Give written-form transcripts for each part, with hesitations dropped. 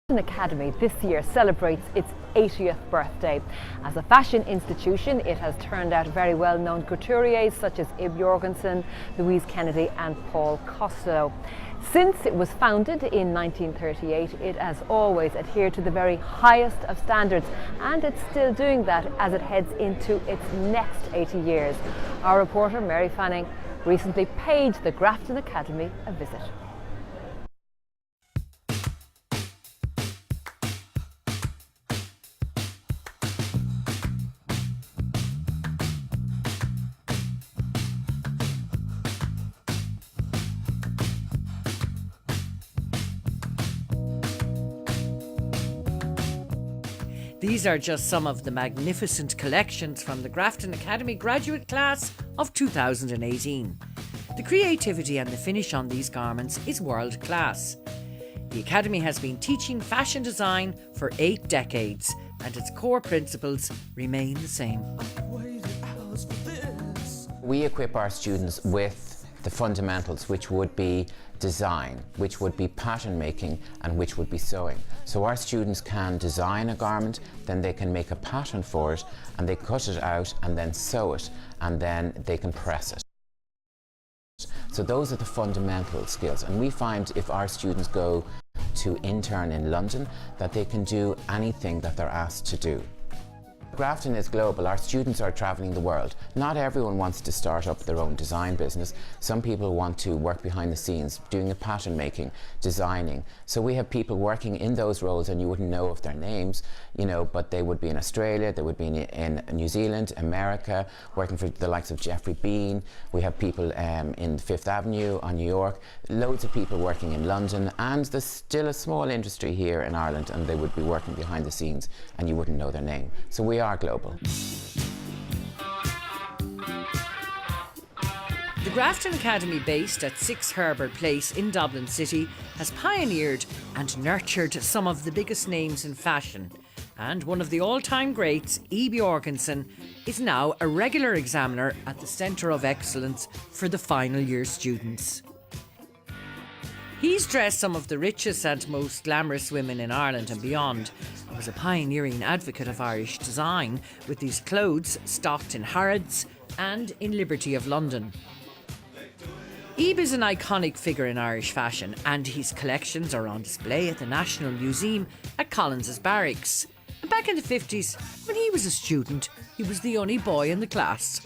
Grafton Academy this year celebrates its 80th birthday. As a fashion institution, it has turned out very well-known couturiers such as Ib Jorgensen, Louise Kennedy and Paul Costello. Since it was founded in 1938, it has always adhered to the very highest of standards, and it's still doing that as it heads into its next 80 years. Our reporter Mary Fanning recently paid the Grafton Academy a visit. These are just some of the magnificent collections from the Grafton Academy graduate class of 2018. The creativity and the finish on these garments is world class. The Academy has been teaching fashion design for 8 decades, and its core principles remain the same. We equip our students with the fundamentals, which would be design, which would be pattern making, and which would be sewing. So our students can design a garment, then they can make a pattern for it, and they cut it out and then sew it, and then they can press it. So those are the fundamental skills, and we find if our students go to intern in London that they can do anything that they're asked to do. Grafton is global. Our students are travelling the world. Not everyone wants to start up their own design business. Some people want to work behind the scenes, doing the pattern making, designing. So we have people working in those roles, and you wouldn't know of their names, you know, but they would be in Australia, they would be in New Zealand, America, working for the likes of Jeffrey Bean. We have people in Fifth Avenue on New York, loads of people working in London, and there's still a small industry here in Ireland, and they would be working behind the scenes and you wouldn't know their name. So we are global. The Grafton Academy, based at 6 Herbert Place in Dublin City, has pioneered and nurtured some of the biggest names in fashion. And one of the all-time greats, Ib Jorgensen, is now a regular examiner at the Centre of Excellence for the final year students. He's dressed some of the richest and most glamorous women in Ireland and beyond, and was a pioneering advocate of Irish design, with these clothes stocked in Harrods and in Liberty of London. Ib is an iconic figure in Irish fashion, and his collections are on display at the National Museum at Collins's Barracks. And back in the 50s, when he was a student, he was the only boy in the class.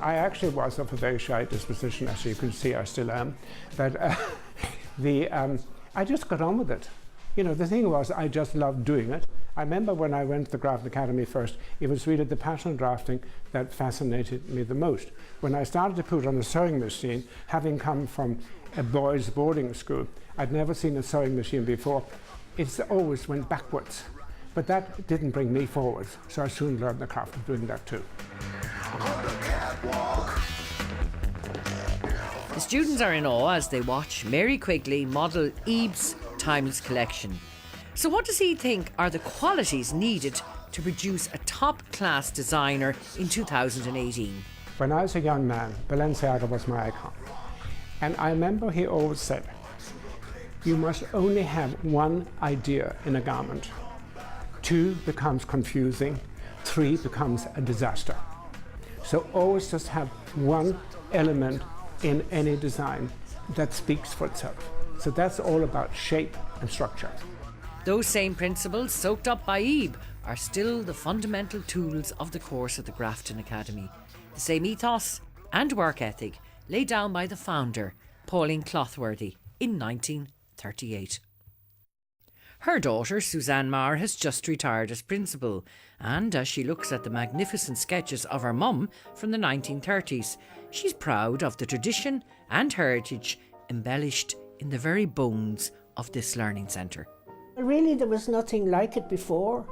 I actually was of a very shy disposition, as you can see I still am, but I just got on with it. You know, the thing was, I just loved doing it. I remember when I went to the Grafton Academy first, it was really the pattern drafting that fascinated me the most. When I started to put on a sewing machine, having come from a boys' boarding school, I'd never seen a sewing machine before. It always went backwards, but that didn't bring me forward, so I soon learned the craft of doing that too. The students are in awe as they watch Mary Quigley model Ib's timeless collection. So what does he think are the qualities needed to produce a top-class designer in 2018? When I was a young man, Balenciaga was my icon. And I remember he always said, you must only have one idea in a garment. 2 becomes confusing, 3 becomes a disaster. So always just have one element in any design that speaks for itself. So that's all about shape and structure. Those same principles, soaked up by Ib, are still the fundamental tools of the course at the Grafton Academy. The same ethos and work ethic laid down by the founder, Pauline Clothworthy, in 1938. Her daughter, Suzanne Marr, has just retired as principal, and as she looks at the magnificent sketches of her mum from the 1930s, she's proud of the tradition and heritage embellished in the very bones of this learning centre. Really, there was nothing like it before,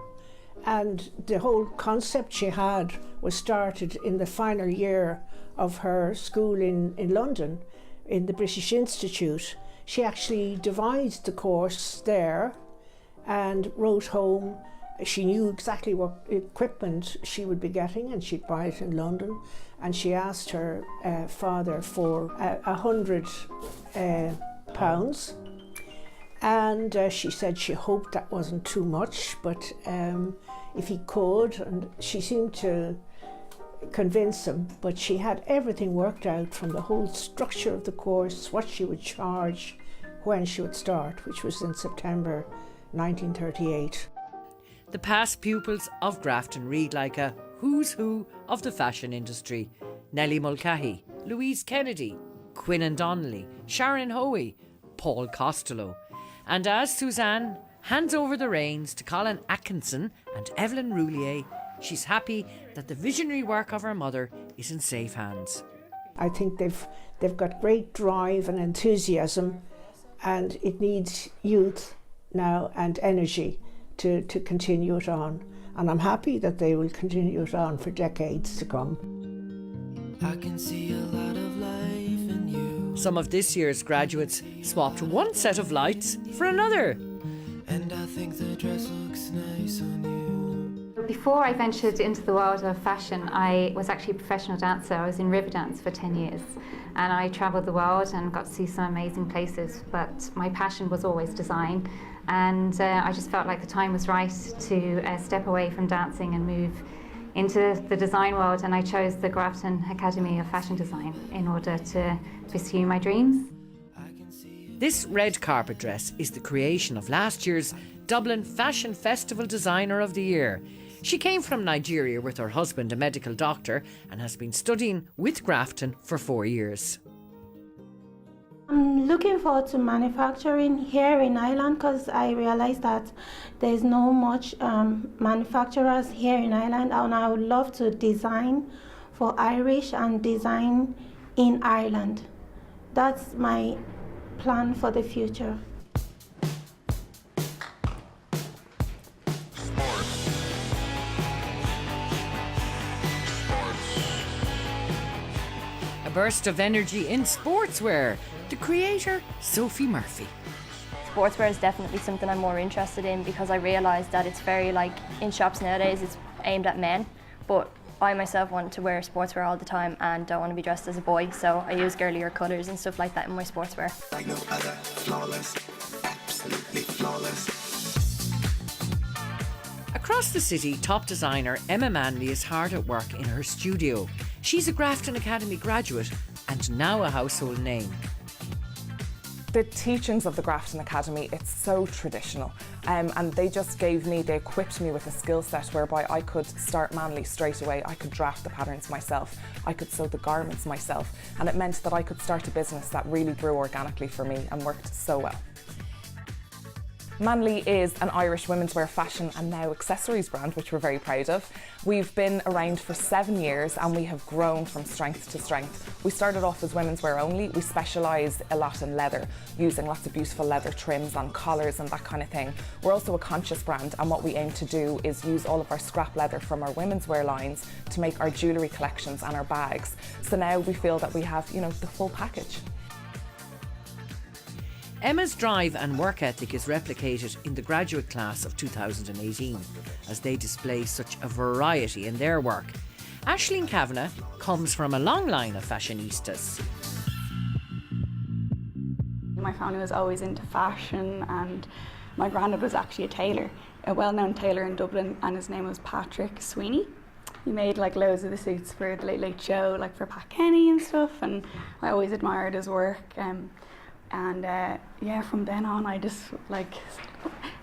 and the whole concept she had was started in the final year of her school in London, in the British Institute. She actually devised the course there and wrote home. She knew exactly what equipment she would be getting, and she'd buy it in London, and she asked her father for £100 And she said she hoped that wasn't too much, but if he could, and she seemed to convince him, but she had everything worked out from the whole structure of the course, what she would charge, when she would start, which was in September 1938. The past pupils of Grafton read like a who's who of the fashion industry. Nellie Mulcahy, Louise Kennedy, Quinnan Donnelly, Sharon Hoey, Paul Costello. And as Suzanne hands over the reins to Colin Atkinson and Evelyn Roulier, she's happy that the visionary work of her mother is in safe hands. I think they've got great drive and enthusiasm, and it needs youth now and energy to continue it on. And I'm happy that they will continue it on for decades to come. I can see a lot of life in you. Some of this year's graduates swapped one set of lights for another. And I think the dress looks nice on you. Before I ventured into the world of fashion, I was actually a professional dancer. I was in river dance for 10 years. And I travelled the world and got to see some amazing places. But my passion was always design. And I just felt like the time was right to step away from dancing and move into the design world, and I chose the Grafton Academy of Fashion Design in order to pursue my dreams. This red carpet dress is the creation of last year's Dublin Fashion Festival Designer of the Year. She came from Nigeria with her husband, a medical doctor, and has been studying with Grafton for 4 years. I'm looking forward to manufacturing here in Ireland because I realized that there's no much manufacturers here in Ireland, and I would love to design for Irish and design in Ireland. That's my plan for the future. A burst of energy in sportswear. The creator, Sophie Murphy. Sportswear is definitely something I'm more interested in because I realised that it's very, like, in shops nowadays it's aimed at men, but I myself want to wear sportswear all the time and don't want to be dressed as a boy, so I use girlier colours and stuff like that in my sportswear. Like no other, flawless, absolutely flawless. Across the city, top designer Emma Manley is hard at work in her studio. She's a Grafton Academy graduate and now a household name. The teachings of the Grafton Academy, it's so traditional, and they equipped me with a skill set whereby I could start Manley straight away. I could draft the patterns myself, I could sew the garments myself, and it meant that I could start a business that really grew organically for me and worked so well. Manley is an Irish women's wear fashion and now accessories brand, which we're very proud of. We've been around for 7 years and we have grown from strength to strength. We started off as women's wear only. We specialise a lot in leather, using lots of beautiful leather trims on collars and that kind of thing. We're also a conscious brand, and what we aim to do is use all of our scrap leather from our women's wear lines to make our jewellery collections and our bags. So now we feel that we have, the full package. Emma's drive and work ethic is replicated in the graduate class of 2018 as they display such a variety in their work. Aisling Kavanagh comes from a long line of fashionistas. My family was always into fashion, and my granddad was actually a tailor, a well-known tailor in Dublin, and his name was Patrick Sweeney. He made like loads of the suits for the Late Late Show, like for Pat Kenny and stuff, and I always admired his work. Yeah, from then on I just I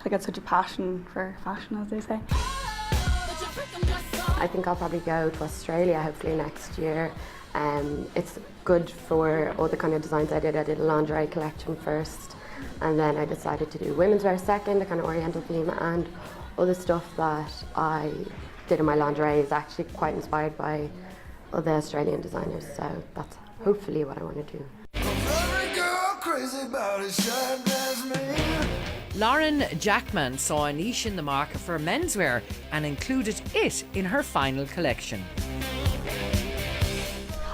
got such a passion for fashion, as they say. I think I'll probably go to Australia hopefully next year. It's good for all the kind of designs I did. I did a lingerie collection first, and then I decided to do women's wear second, a kind of oriental theme, and all the stuff that I did in my lingerie is actually quite inspired by other Australian designers, so that's hopefully what I want to do. Lauren Jackman saw a niche in the market for menswear and included it in her final collection.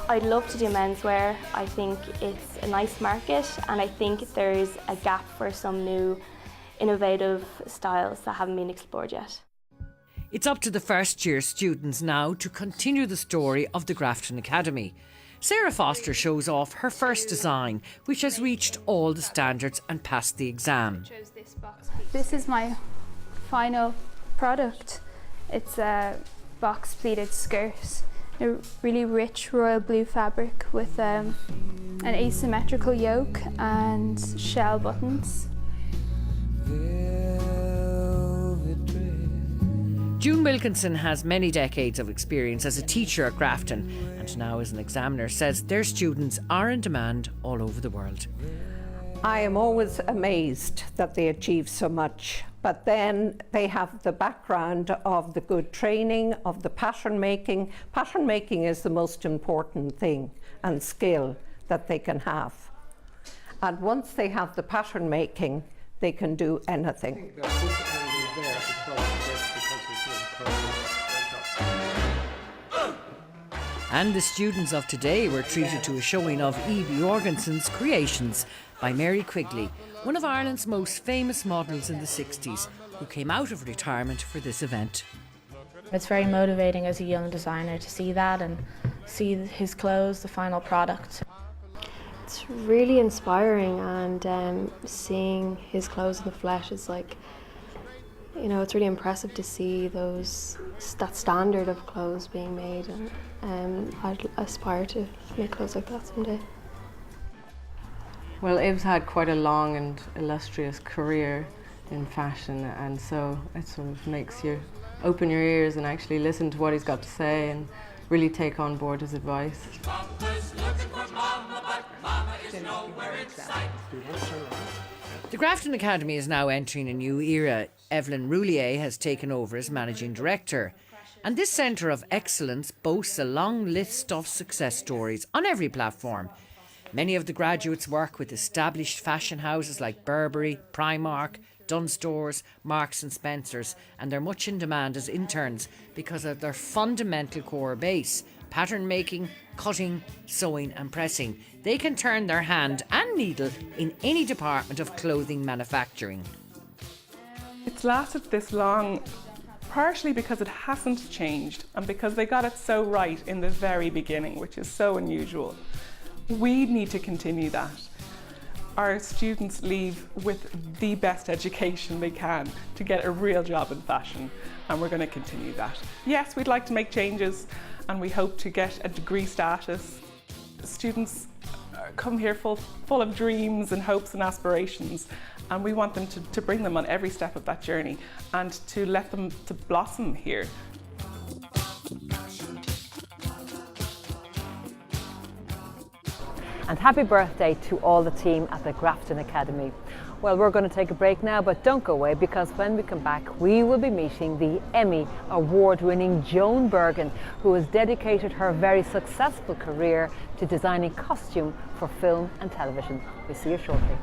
I'd love to do menswear. I think it's a nice market, and I think there's a gap for some new innovative styles that haven't been explored yet. It's up to the first year students now to continue the story of the Grafton Academy. Sarah Foster shows off her first design, which has reached all the standards and passed the exam. This is my final product. It's a box pleated skirt, a really rich royal blue fabric with an asymmetrical yoke and shell buttons. June Wilkinson has many decades of experience as a teacher at Grafton and now as an examiner says their students are in demand all over the world. I am always amazed that they achieve so much, but then they have the background of the good training, of the pattern making. Pattern making is the most important thing and skill that they can have. And once they have the pattern making, they can do anything. And the students of today were treated to a showing of Eve Jorgensen's creations by Mary Quigley, one of Ireland's most famous models in the 60s, who came out of retirement for this event. It's very motivating as a young designer to see that and see his clothes, the final product. It's really inspiring, and seeing his clothes in the flesh is like, you know, it's really impressive to see that standard of clothes being made, and I'd aspire to make clothes like that someday. Well, Eve's had quite a long and illustrious career in fashion, and so it sort of makes you open your ears and actually listen to what he's got to say and really take on board his advice. The Grafton Academy is now entering a new era. Evelyn Roulier has taken over as managing director. And this centre of excellence boasts a long list of success stories on every platform. Many of the graduates work with established fashion houses like Burberry, Primark, Dunnes Stores, Marks and Spencers, and they're much in demand as interns because of their fundamental core base: pattern making, cutting, sewing and pressing. They can turn their hand and needle in any department of clothing manufacturing. It's lasted this long partially because it hasn't changed and because they got it so right in the very beginning, which is so unusual. We need to continue that. Our students leave with the best education they can to get a real job in fashion, and we're going to continue that. Yes, we'd like to make changes and we hope to get a degree status. Students come here full of dreams and hopes and aspirations, and we want them to bring them on every step of that journey and to let them to blossom here. And happy birthday to all the team at the Grafton Academy. Well, we're going to take a break now, but don't go away, because when we come back, we will be meeting the Emmy award-winning Joan Bergen, who has dedicated her very successful career to designing costume for film and television. We'll see you shortly.